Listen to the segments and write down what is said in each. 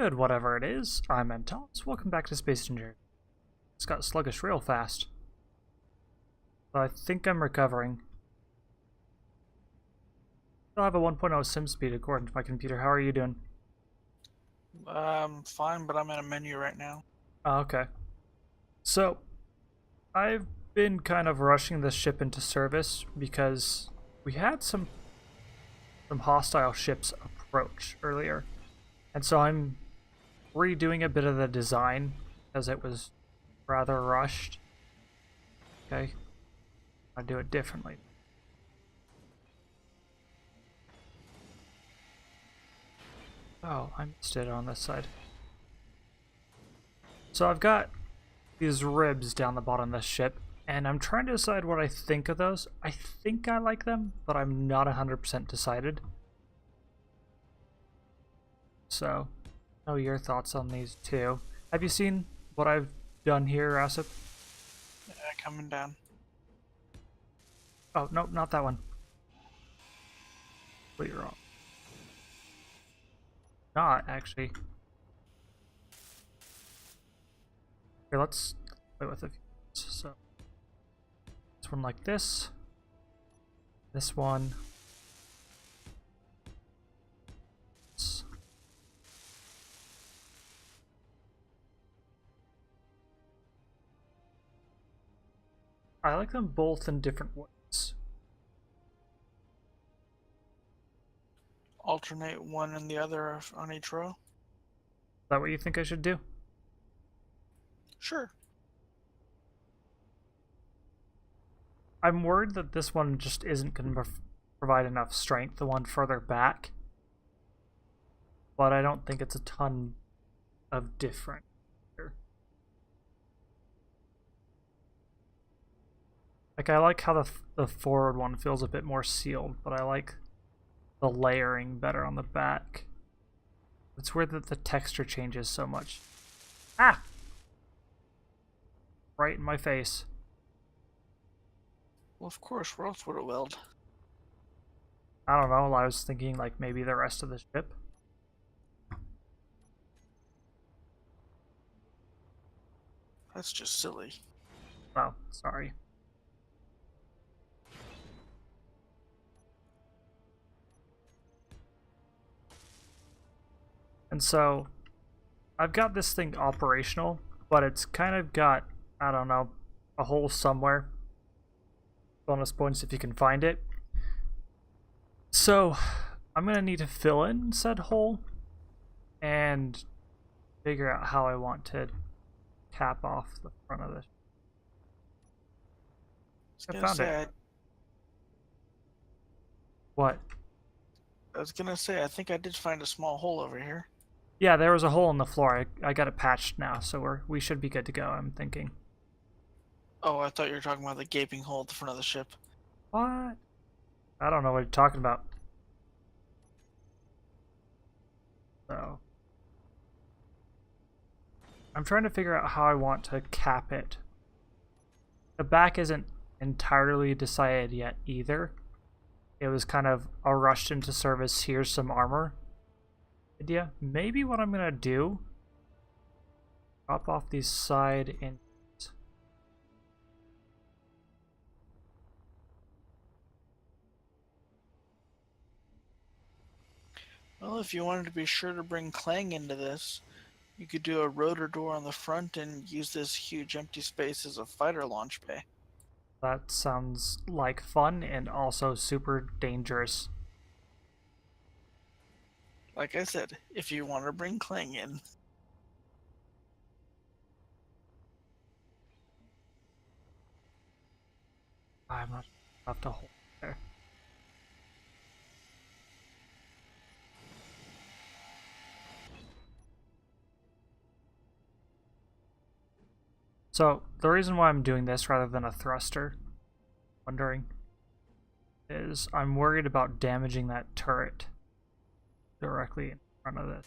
Good, whatever it is. I'm Antalous. Welcome back to Space Engineering. It's got sluggish real fast. But I think I'm recovering. I have a 1.0 sim speed according to my computer. How are you doing? Fine, but I'm in a menu right now. Oh, okay. So, I've been kind of rushing this ship into service because we had some hostile ships approach earlier. And so I'm redoing a bit of the design because it was rather rushed. Okay. I'll do it differently. Oh, I missed it on this side. So I've got these ribs down the bottom of the ship, and I'm trying to decide what I think of those. I think I like them, but I'm not 100% decided. So, know your thoughts on these too. Have you seen what I've done here, Asip? Yeah, coming down. Oh, no, not that one. Completely wrong. Not, actually. Here, let's play with a few. So, this one like this. This one. This. I like them both in different ways. Is Alternate one and the other on each row. that what you think I should do? Sure. I'm worried that this one just isn't going to provide enough strength, the one further back. But I don't think it's a ton of different. Like, I like how the forward one feels a bit more sealed, but I like the layering better on the back. It's weird that the texture changes so much. Ah! Right in my face. Well, of course, where else would it weld? I don't know, I was thinking like maybe the rest of the ship. That's just silly. Oh, sorry. And so, I've got this thing operational, but it's kind of got, I don't know, a hole somewhere. Bonus points if you can find it. So, I'm going to need to fill in said hole and figure out how I want to cap off the front of this. I found it. What? I was gonna say, I think I did find a small hole over here. Yeah, there was a hole in the floor. I got it patched now, so we should be good to go, I'm thinking. Oh, I thought you were talking about the gaping hole at the front of the ship. What? I don't know what you're talking about. So, I'm trying to figure out how I want to cap it. The back isn't entirely decided yet either. It was kind of a rushed into service, here's some armor idea. Maybe what I'm gonna do, drop off these side in. Well, if you wanted to be sure to bring Clang into this, you could do a rotor door on the front and use this huge empty space as a fighter launch bay. That sounds like fun and also super dangerous. Like I said, if you want to bring Clang in. I'm not have to hold there. So the reason why I'm doing this rather than a thruster, wondering, is I'm worried about damaging that turret directly in front of this.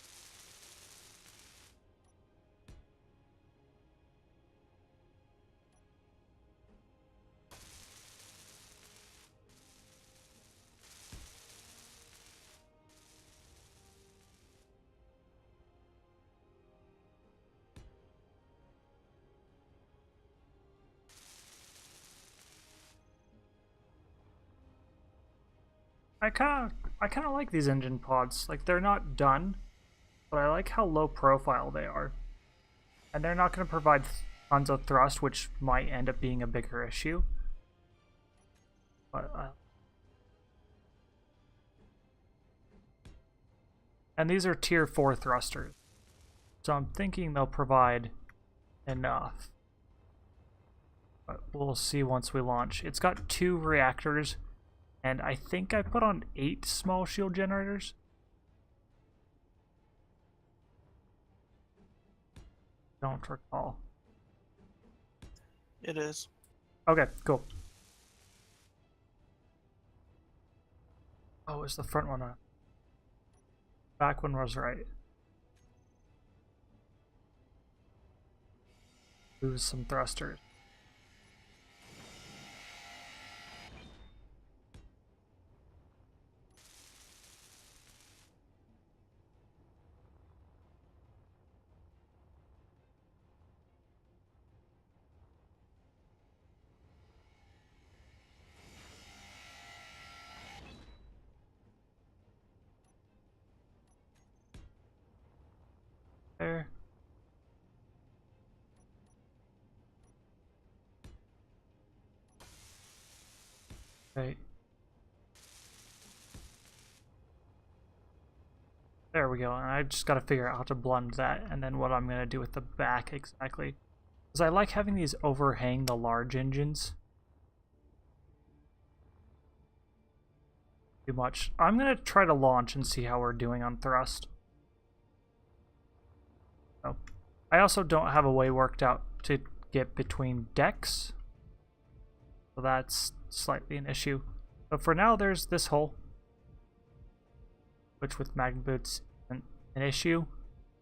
I kind of like these engine pods. Like, they're not done, but I like how low profile they are. And they're not going to provide tons of thrust, which might end up being a bigger issue. But and these are tier 4 thrusters. So I'm thinking they'll provide enough. But we'll see once we launch. It's got 2 reactors, and I think I put on 8 small shield generators. Don't recall. It is. Okay, cool. Oh, is the front one on? Back one was right. Lose some thrusters. There. Okay. There we go. And I just got to figure out how to blend that and then what I'm going to do with the back exactly. Because I like having these overhang the large engines. Too much. I'm going to try to launch and see how we're doing on thrust. Oh. I also don't have a way worked out to get between decks. So that's slightly an issue. But for now, there's this hole, which with magnet boots isn't an issue.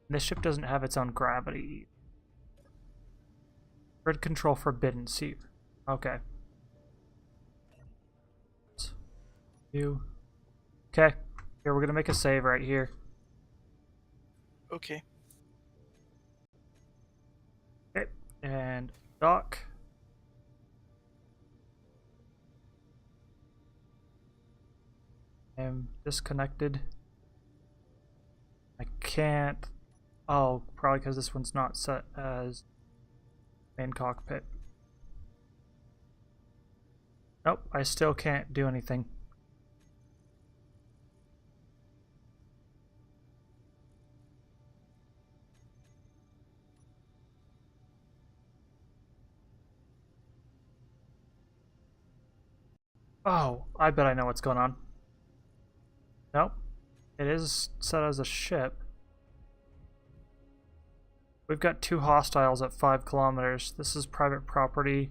And this ship doesn't have its own gravity. Grid control forbidden. See, okay. Okay, here we're gonna make a save right here. Okay. Okay, and dock. I'm disconnected. I can't. Oh, probably because this one's not set as main cockpit. Nope, I still can't do anything. Oh, I bet I know what's going on. Nope. It is set as a ship. We've got 2 hostiles at 5 kilometers. This is private property.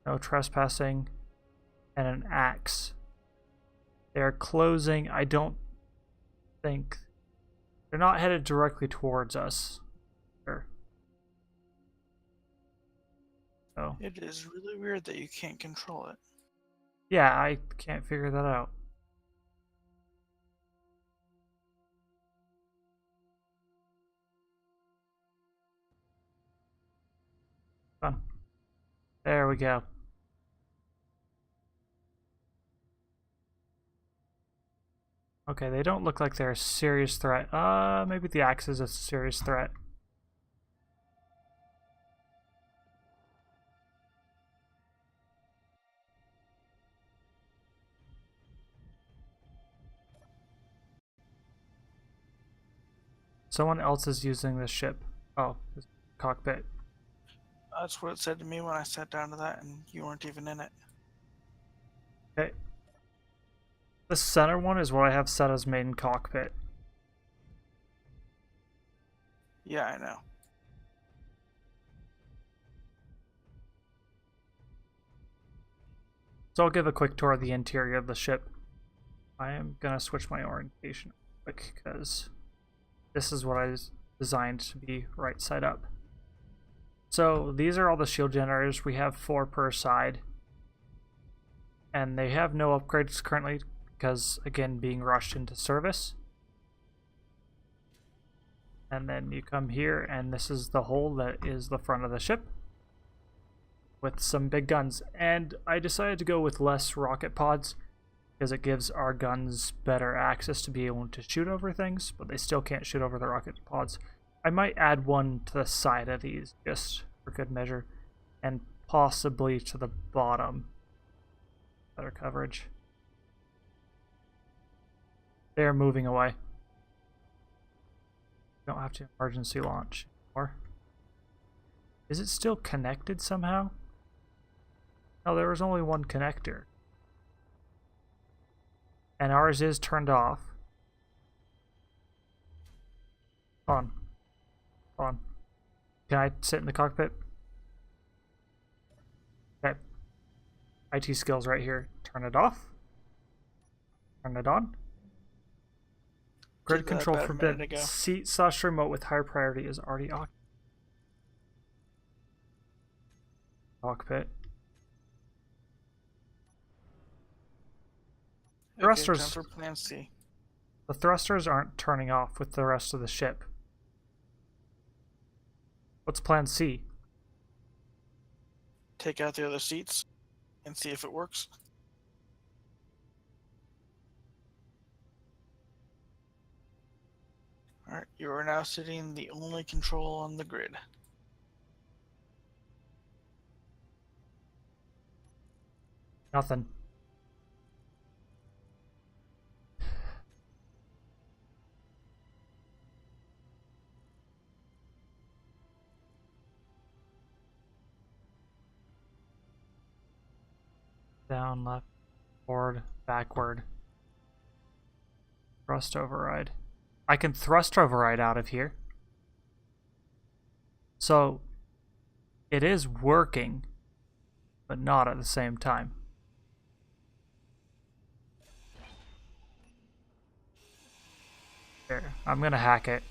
No trespassing. And an axe. They're closing. I don't think... They're not headed directly towards us. Sure. Oh. It is really weird that you can't control it. Yeah, I can't figure that out. Fun. There we go. Okay, they don't look like they're a serious threat. Maybe the axe is a serious threat. Someone else is using this ship. Oh, this cockpit. That's what it said to me when I sat down to that, and you weren't even in it. Okay. The center one is what I have set as main cockpit. Yeah, I know. So I'll give a quick tour of the interior of the ship. I am gonna switch my orientation quick because this is what I designed to be right side up. So these are all the shield generators. We have 4 per side. And they have no upgrades currently because, again, being rushed into service. And then you come here and this is the hole that is the front of the ship with some big guns. And I decided to go with less rocket pods because it gives our guns better access to be able to shoot over things, but they still can't shoot over the rocket pods. I might add one to the side of these just for good measure, and possibly to the bottom. Better coverage. They're moving away. Don't have to emergency launch anymore. Is it still connected somehow? No, there was only one connector. And ours is turned off. On. On. Can I sit in the cockpit? Okay. IT skills right here. Turn it off. Turn it on. Grid control forbidden. Seat/remote with higher priority is already occupied. Cockpit. Thrusters. Okay, time for Plan C. The thrusters aren't turning off with the rest of the ship. What's Plan C? Take out the other seats and see if it works. Alright, you are now sitting the only control on the grid. Nothing. Down, left, forward, backward. Thrust override. I can thrust override out of here. So, it is working, but not at the same time. There, I'm gonna hack it.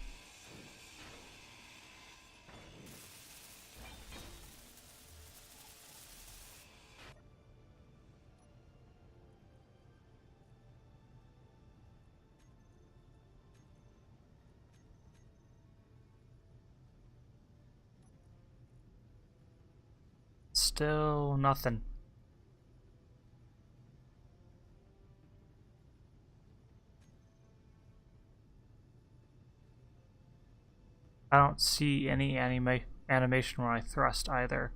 Still nothing. I don't see any animation when I thrust either.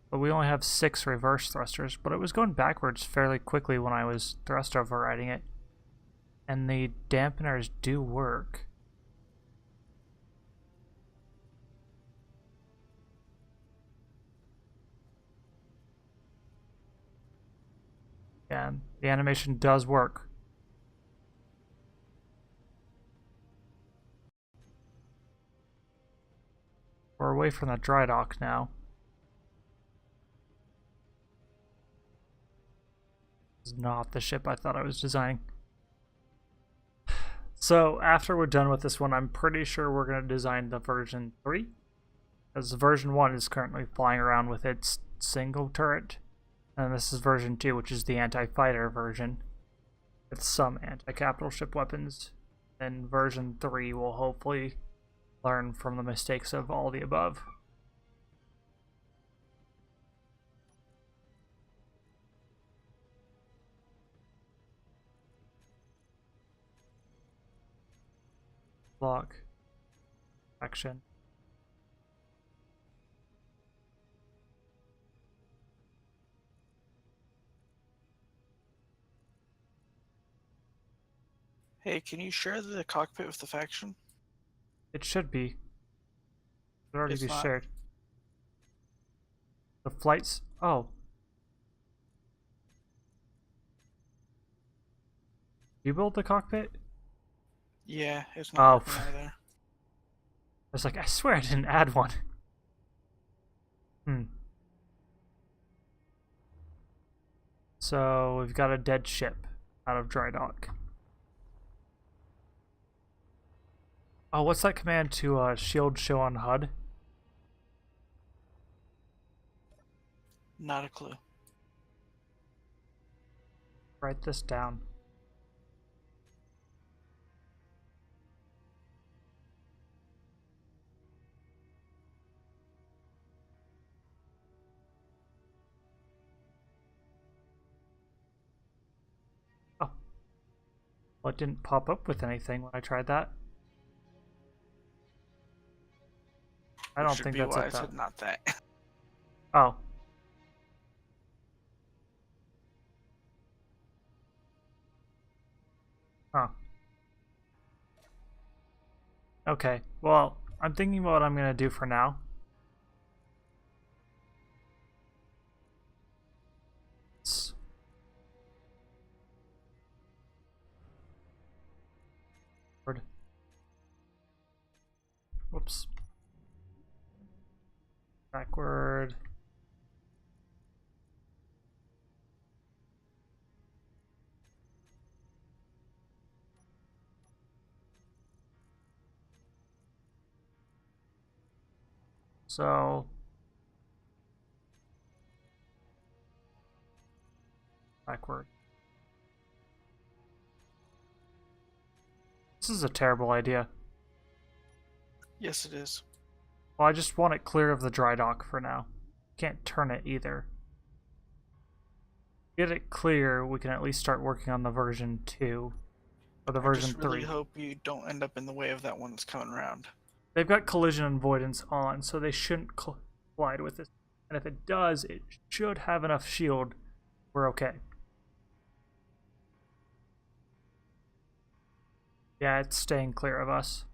But we only have 6 reverse thrusters, but it was going backwards fairly quickly when I was thrust overriding it. And the dampeners do work. Yeah, the animation does work. We're away from the Drydock now. This is not the ship I thought I was designing. So after we're done with this one, I'm pretty sure we're going to design the version 3. Because version 1 is currently flying around with its single turret. And this is version 2, which is the anti-fighter version. With some anti-capital ship weapons. And version 3 will hopefully learn from the mistakes of all the above. Block. Action. Hey, can you share the cockpit with the faction? It should be. It should already It's be not. shared. The flights. Oh. You built the cockpit? Yeah, it's not Oh. working either. I was like, I swear I didn't add one. So we've got a dead ship out of Drydock. Oh, what's that command to shield show on HUD? Not a clue. Write this down. Well, it didn't pop up with anything when I tried that. I don't think that's why it I though. said not that. Oh. Huh. Okay. Well, I'm thinking what I'm gonna do for now. It's... Whoops. Backward. So backward. This is a terrible idea. Yes, it is. Well, I just want it clear of the dry dock for now. Can't turn it either. Get it clear, we can at least start working on the version 2. Or the version I just really 3. hope you don't end up in the way of that one that's coming around. They've got collision avoidance on, so they shouldn't collide with it. And if it does, it should have enough shield. We're okay. Yeah, it's staying clear of us.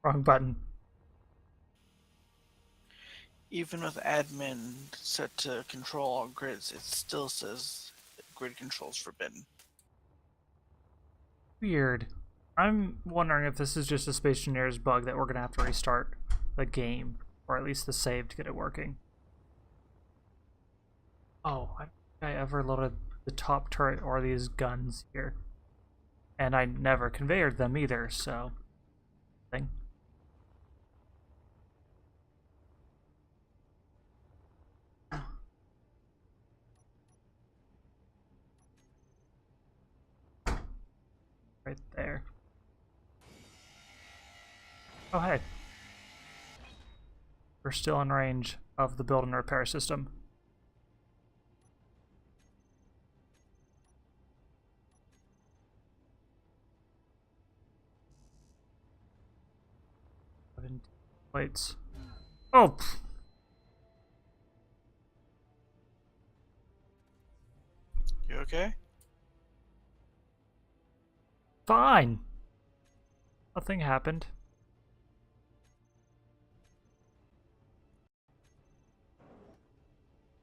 Wrong button. Even with admin set to control all grids, it still says grid control is forbidden. Weird. I'm wondering if this is just a Space Engineers bug that we're going to have to restart the game, or at least the save to get it working. Oh, I don't think I ever loaded the top turret or these guns here. And I never conveyored them either, so... Thing. Right there. Oh, hey. We're still in range of the build and repair system. Plates. Oh! You okay? Fine! Nothing happened.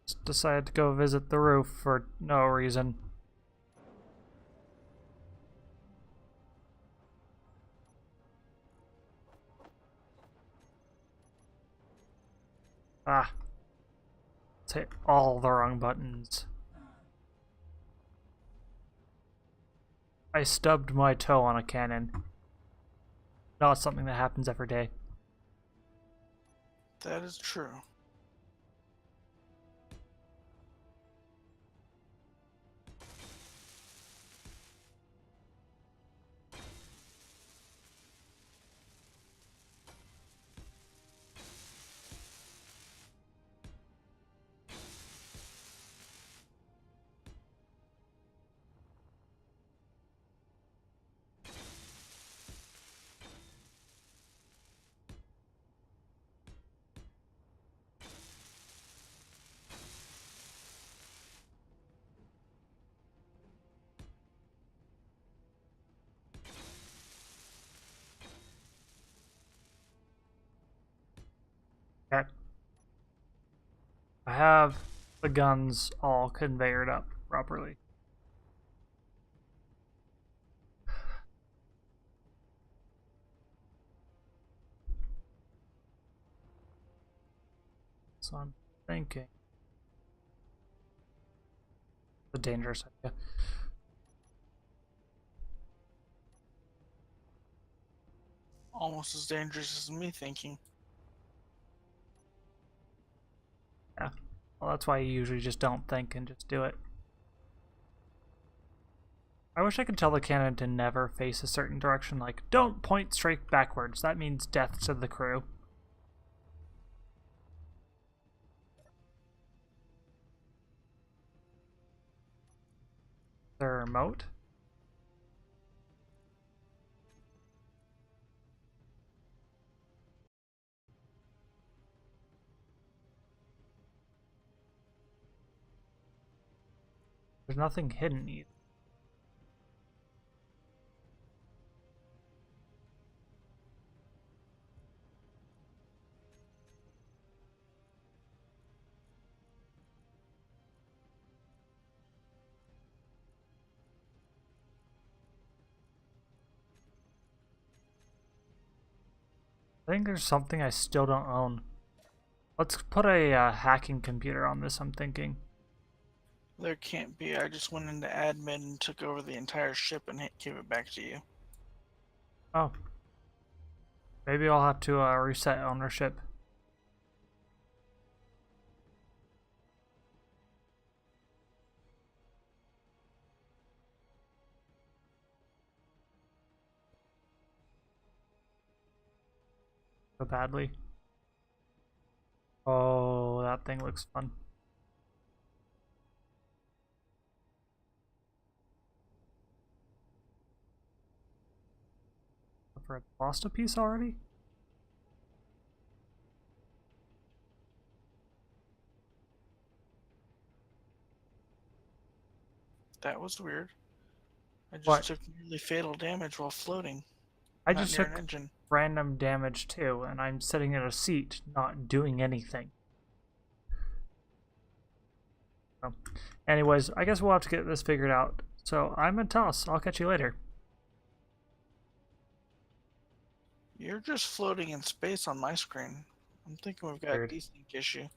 Just decided to go visit the roof for no reason. Ah. Let's hit all the wrong buttons. I stubbed my toe on a cannon. Not something that happens every day. That is true. Okay. I have the guns all conveyored up properly. So I'm thinking the dangerous idea. Almost as dangerous as me thinking. Well, that's why you usually just don't think and just do it. I wish I could tell the cannon to never face a certain direction, like, don't point straight backwards. That means death to the crew. Is there a remote? There's nothing hidden either. I think there's something I still don't own. Let's put a hacking computer on this, I'm thinking. There can't be. I just went into admin and took over the entire ship and gave it back to you. Oh. Maybe I'll have to reset ownership. So badly. Oh, that thing looks fun. For lost a piece already? That was weird. I just What? took nearly fatal damage while floating. I not just near took an engine. random damage too, and I'm sitting in a seat, not doing anything. So, anyways, I guess we'll have to get this figured out. So I'm Antalous. I'll catch you later. You're just floating in space on my screen. I'm thinking we've got Weird. a decent issue.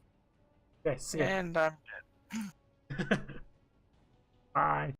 Okay, see ya. And I'm Bye.